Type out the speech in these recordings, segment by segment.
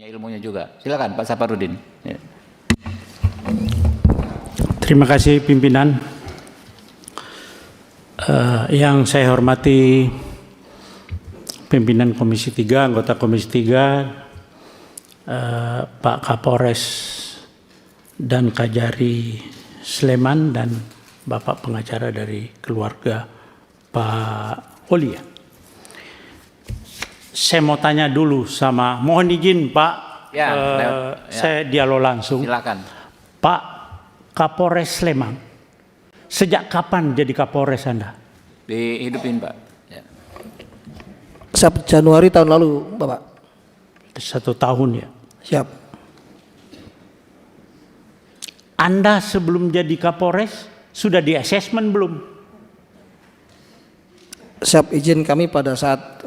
punya ilmunya juga. Silakan Pak Saparudin. Ya. Terima kasih pimpinan. Yang saya hormati pimpinan Komisi 3, anggota Komisi 3, Pak Kapolres dan Kajari Sleman dan Bapak pengacara dari keluarga Pak Oli. Saya mau tanya dulu sama, mohon izin Pak, saya dialog langsung. Silakan. Pak Kapolres Sleman, sejak kapan jadi Kapolres Anda? Dihidupin Pak. Ya. Januari tahun lalu Bapak. 1 tahun ya. Siap. Anda sebelum jadi Kapolres sudah di assessment belum? Siap, izin kami pada saat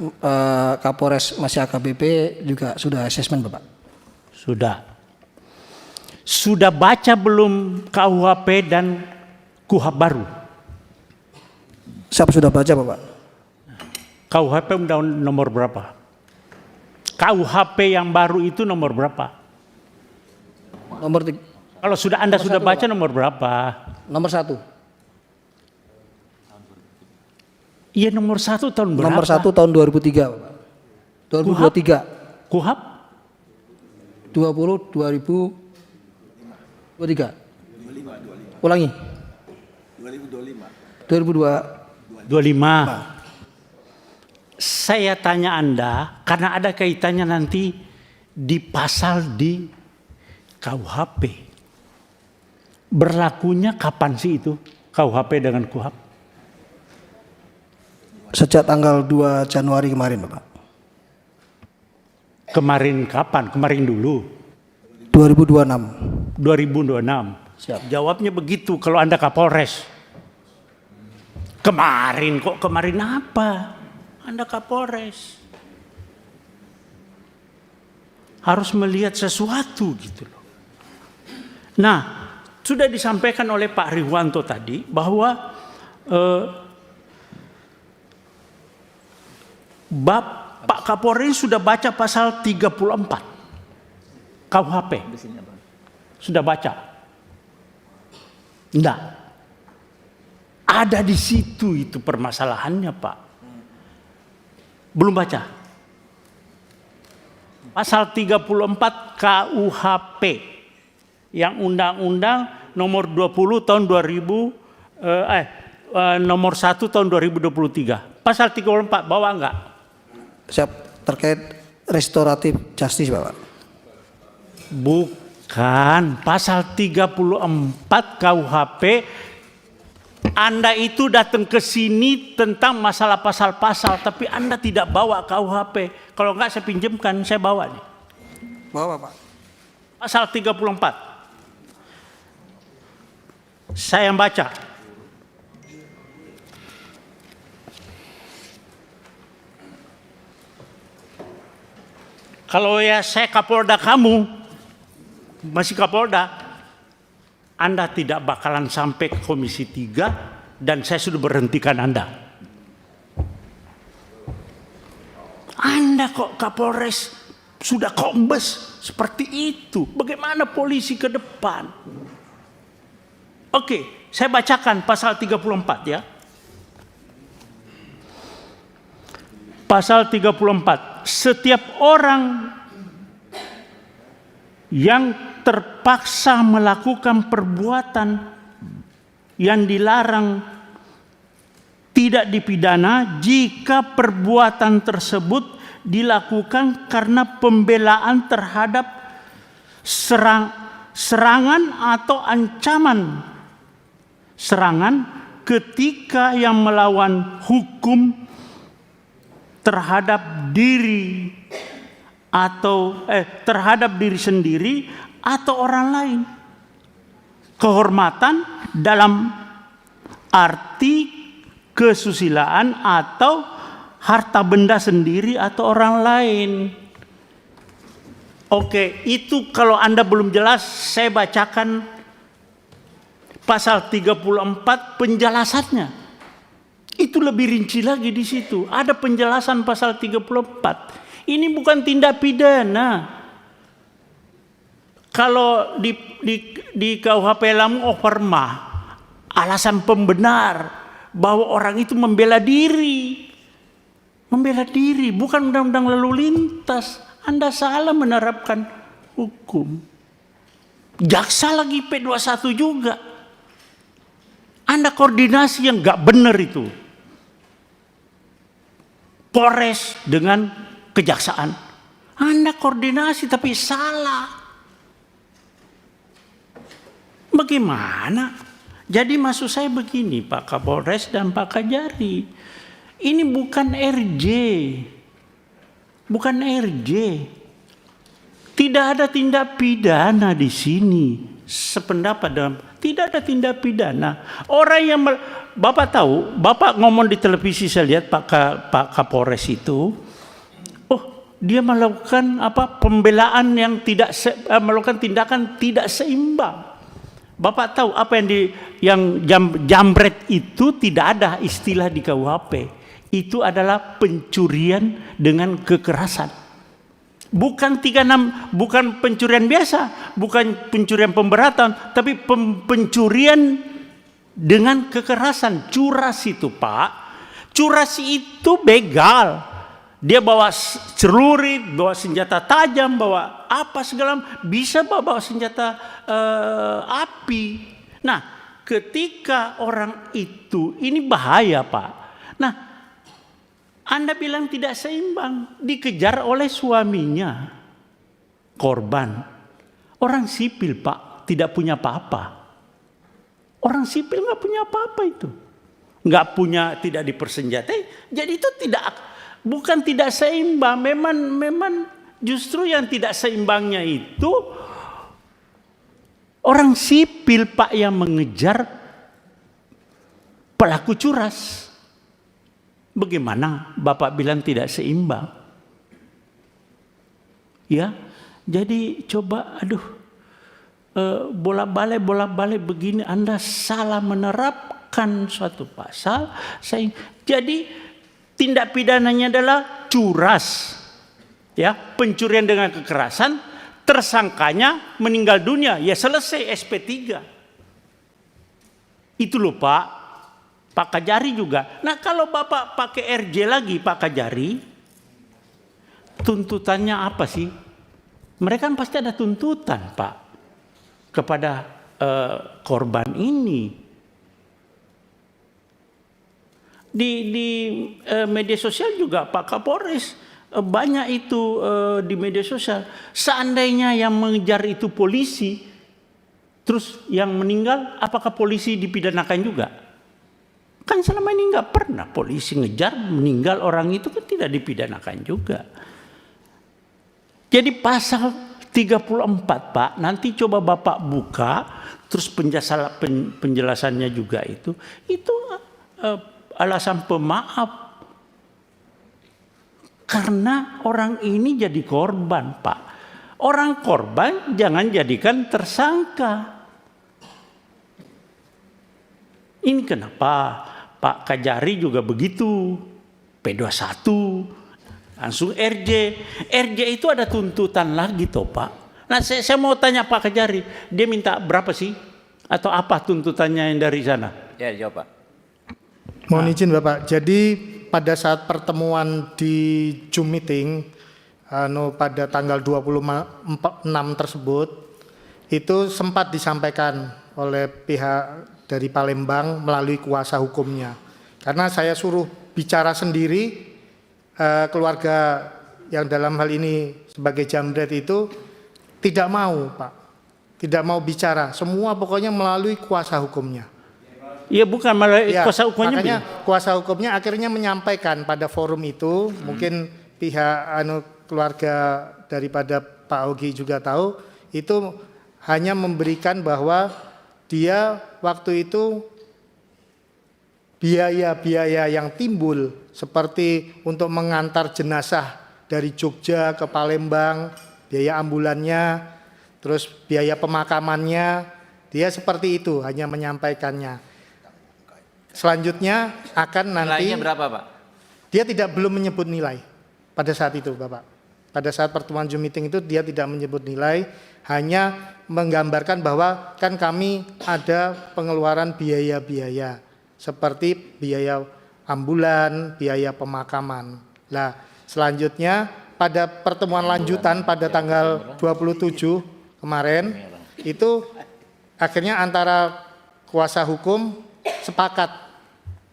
Kapolres masih AKBP juga sudah assessment Bapak. Sudah. Sudah baca belum KUHP dan KUHP baru? Siap, sudah baca Bapak. KUHP undang nomor berapa? KUHP yang baru itu nomor berapa? Nomor Kalau sudah Anda sudah baca Bapak. nomor berapa? Nomor 1. Iya nomor 1 tahun berapa? Nomor 1 tahun 2003 Bapak. 2023. KUHP? 2023. Ulangi. 2025. 25. Saya tanya Anda karena ada kaitannya nanti di pasal di KUHP. Berlakunya kapan sih itu KUHP dengan KUHP? Sejak tanggal 2 Januari kemarin Bapak. Kemarin kapan? Kemarin dulu. 2026. 2026. Siap. Jawabnya begitu kalau Anda Kapolres. Kemarin kok, kemarin apa? Anda Kapolres. Harus melihat sesuatu gitu loh. Nah, sudah disampaikan oleh Pak Riwanto tadi bahwa Pak Kapolres sudah baca pasal 34 KUHP. Sudah baca? Enggak. Ada di situ itu permasalahannya Pak. Belum baca. Pasal 34 KUHP yang undang-undang nomor 20 tahun 2000 nomor 1 tahun 2023. Pasal 34 bawa enggak? Siap, terkait restoratif justice Bapak. Bukan, pasal 34 KUHP. Anda itu datang ke sini tentang masalah pasal-pasal, tapi Anda tidak bawa KUHP. Kalau enggak saya pinjamkan, saya bawa nih. Bawa Bapak. Pasal 34. Saya yang baca. Kalau ya saya Kapolda kamu, masih Kapolda, Anda tidak bakalan sampai ke Komisi 3 dan saya sudah berhentikan Anda. Anda kok Kapolres sudah kombes seperti itu. Bagaimana polisi ke depan? Oke, saya bacakan pasal 34 ya. Pasal 34. Setiap orang yang terpaksa melakukan perbuatan yang dilarang tidak dipidana jika perbuatan tersebut dilakukan karena pembelaan terhadap serangan atau ancaman serangan ketika yang melawan hukum terhadap diri atau terhadap diri sendiri atau orang lain. Kehormatan dalam arti kesusilaan atau harta benda sendiri atau orang lain. Oke, itu kalau Anda belum jelas, saya bacakan pasal 34 penjelasannya. Itu lebih rinci lagi di situ. Ada penjelasan pasal 34. Ini bukan tindak pidana. Kalau di KUHP Lampung Overma, alasan pembenar bahwa orang itu membela diri. Membela diri, bukan undang-undang lalu lintas. Anda salah menerapkan hukum. Jaksa lagi P21 juga. Anda koordinasi yang gak benar itu. Polres dengan kejaksaan. Anda koordinasi tapi salah. Bagaimana? Jadi maksud saya begini Pak Kapolres dan Pak Kajari. Ini bukan RJ. Bukan RJ. Tidak ada tindak pidana di sini. Sependapat dalam tidak ada tindak pidana. Orang yang Bapak tahu, Bapak ngomong di televisi saya lihat Pak Kapolres itu, oh dia melakukan pembelaan yang tidak melakukan tindakan tidak seimbang. Bapak tahu apa yang jambret itu tidak ada istilah di KUHP. Itu adalah pencurian dengan kekerasan. Bukan 36, bukan pencurian biasa, bukan pencurian pemberatan, tapi pencurian dengan kekerasan. Curas itu Pak, curas itu begal. Dia bawa celurit, bawa senjata tajam, bawa apa segala, bisa bawa senjata api. Nah, ketika orang itu, ini bahaya Pak. Nah, Anda bilang tidak seimbang, dikejar oleh suaminya, korban. Orang sipil Pak, tidak punya apa-apa. Orang sipil nggak punya apa-apa itu. Nggak punya, tidak dipersenjatai. Jadi itu bukan tidak seimbang. Memang justru yang tidak seimbangnya itu orang sipil Pak yang mengejar pelaku curas. Bagaimana Bapak bilang tidak seimbang? Ya, jadi coba bolak-balik begini Anda salah menerapkan suatu pasal. Jadi tindak pidananya adalah curas. Ya, pencurian dengan kekerasan, tersangkanya meninggal dunia, ya selesai SP3. Itu loh Pak Kajari juga. Nah kalau Bapak pakai RJ lagi Pak Kajari, tuntutannya apa sih? Mereka kan pasti ada tuntutan Pak kepada korban ini. Di media sosial juga Pak Kapolres banyak itu di media sosial. Seandainya yang mengejar itu polisi, terus yang meninggal, apakah polisi dipidanakan juga? Kan selama ini nggak pernah polisi ngejar meninggal orang itu kan tidak dipidanakan juga. Jadi pasal 34 Pak, nanti coba Bapak buka, terus penjelasannya juga itu alasan pemaaf. Karena orang ini jadi korban Pak. Orang korban jangan jadikan tersangka. Ini kenapa Pak Kajari juga begitu, P21, langsung RJ. RJ itu ada tuntutan lagi toh Pak. Nah saya mau tanya Pak Kajari, dia minta berapa sih? Atau apa tuntutannya yang dari sana? Ya jawab Pak. Mohon izin Bapak, jadi pada saat pertemuan di Zoom meeting pada tanggal 26 tersebut, itu sempat disampaikan oleh pihak dari Palembang melalui kuasa hukumnya. Karena saya suruh bicara sendiri, keluarga yang dalam hal ini sebagai jambret itu tidak mau Pak. Tidak mau bicara, semua pokoknya melalui kuasa hukumnya. Iya bukan melalui kuasa hukumnya. Makanya kuasa hukumnya akhirnya menyampaikan pada forum itu, mungkin pihak keluarga daripada Pak Ogi juga tahu, itu hanya memberikan bahwa dia waktu itu biaya-biaya yang timbul seperti untuk mengantar jenazah dari Jogja ke Palembang, biaya ambulannya, terus biaya pemakamannya, dia seperti itu hanya menyampaikannya. Selanjutnya akan nanti Nilainya berapa Pak? dia belum menyebut nilai pada saat itu Bapak. pada saat pertemuan Zoom meeting itu dia tidak menyebut nilai, hanya menggambarkan bahwa kan kami ada pengeluaran biaya-biaya seperti biaya ambulan, biaya pemakaman. Nah, selanjutnya pada pertemuan lanjutan pada tanggal 27 kemarin itu akhirnya antara kuasa hukum sepakat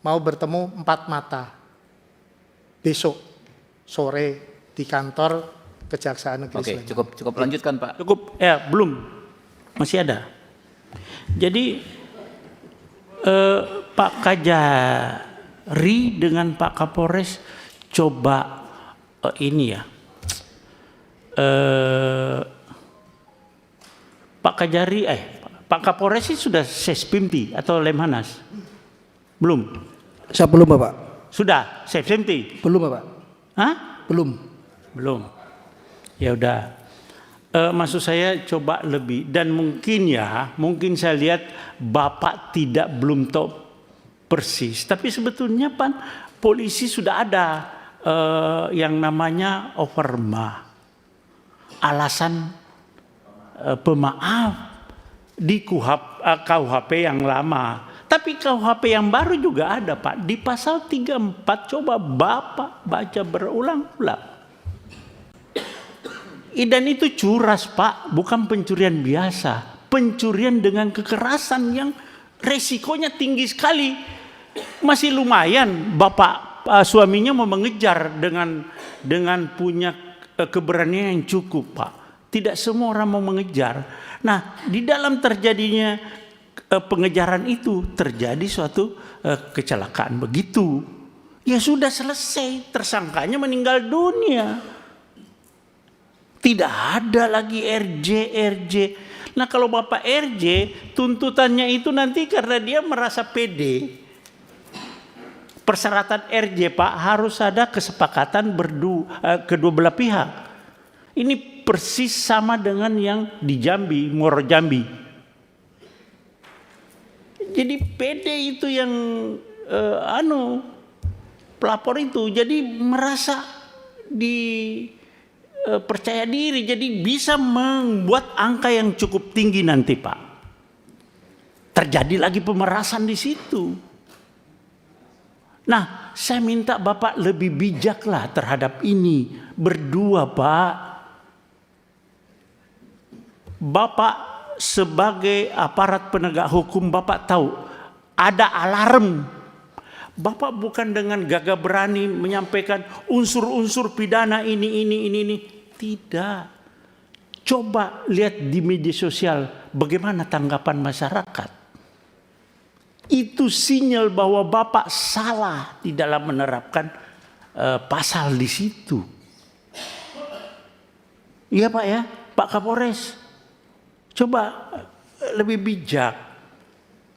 mau bertemu 4 mata besok sore di kantor Kejaksaan Negeri Oke, Sleman. cukup lanjutkan Pak. Cukup, ya belum, masih ada. Jadi Pak Kajari dengan Pak Kapolres coba ini ya, Pak Kajari, Pak Kapolres sih sudah Sespimti atau Lemhanas? Belum? Saya belum Bapak. Sudah Sespimti? Belum Bapak. Hah? Belum. Ya udah. Maksud saya coba lebih, dan mungkin saya lihat Bapak belum tahu persis, tapi sebetulnya polisi sudah ada yang namanya overma, alasan pemaaf di KUHP yang lama. Tapi KUHP yang baru juga ada Pak, di pasal 34, coba Bapak baca berulang-ulang. Dan itu curas Pak, bukan pencurian biasa. Pencurian dengan kekerasan yang resikonya tinggi sekali. Masih lumayan Bapak suaminya mau mengejar dengan punya keberanian yang cukup Pak. Tidak semua orang mau mengejar. Nah, di dalam terjadinya pengejaran itu terjadi suatu kecelakaan begitu. Ya sudah selesai, tersangkanya meninggal dunia. Tidak ada lagi RJ. Nah kalau Bapak RJ, tuntutannya itu nanti karena dia merasa pede. Persyaratan RJ Pak harus ada kesepakatan kedua belah pihak. Ini persis sama dengan yang di Jambi, Muaro Jambi. Jadi pede itu yang pelapor itu jadi merasa percaya diri, jadi bisa membuat angka yang cukup tinggi nanti Pak. Terjadi lagi pemerasan di situ. Nah, saya minta Bapak lebih bijaklah terhadap ini berdua Pak. Bapak sebagai aparat penegak hukum, Bapak tahu ada alarm. Bapak bukan dengan gagah berani menyampaikan unsur-unsur pidana ini. Tidak. Coba lihat di media sosial bagaimana tanggapan masyarakat. Itu sinyal bahwa Bapak salah di dalam menerapkan pasal di situ. Iya Pak ya, Pak Kapolres. Coba lebih bijak.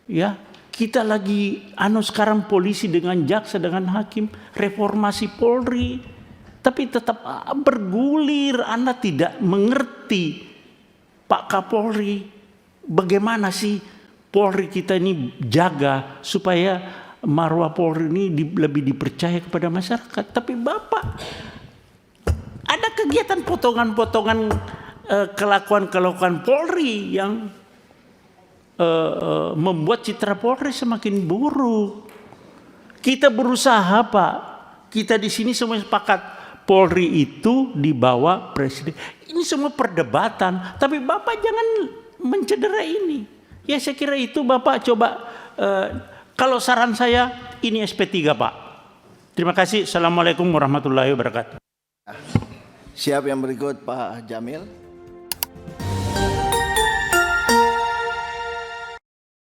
Ya, kita lagi sekarang polisi dengan jaksa dengan hakim, reformasi Polri. Tapi tetap bergulir, Anda tidak mengerti Pak Kapolri. Bagaimana sih Polri kita ini jaga supaya marwah Polri ini lebih dipercaya kepada masyarakat. Tapi Bapak ada kegiatan potongan-potongan kelakuan Polri yang membuat citra Polri semakin buruk. Kita berusaha Pak, kita di sini semua sepakat Polri itu di bawah presiden. Ini semua perdebatan, tapi Bapak jangan mencederai ini. Ya saya kira itu Bapak coba, kalau saran saya ini SP3 Pak. Terima kasih. Assalamualaikum warahmatullahi wabarakatuh. Siap yang berikut Pak Jamil.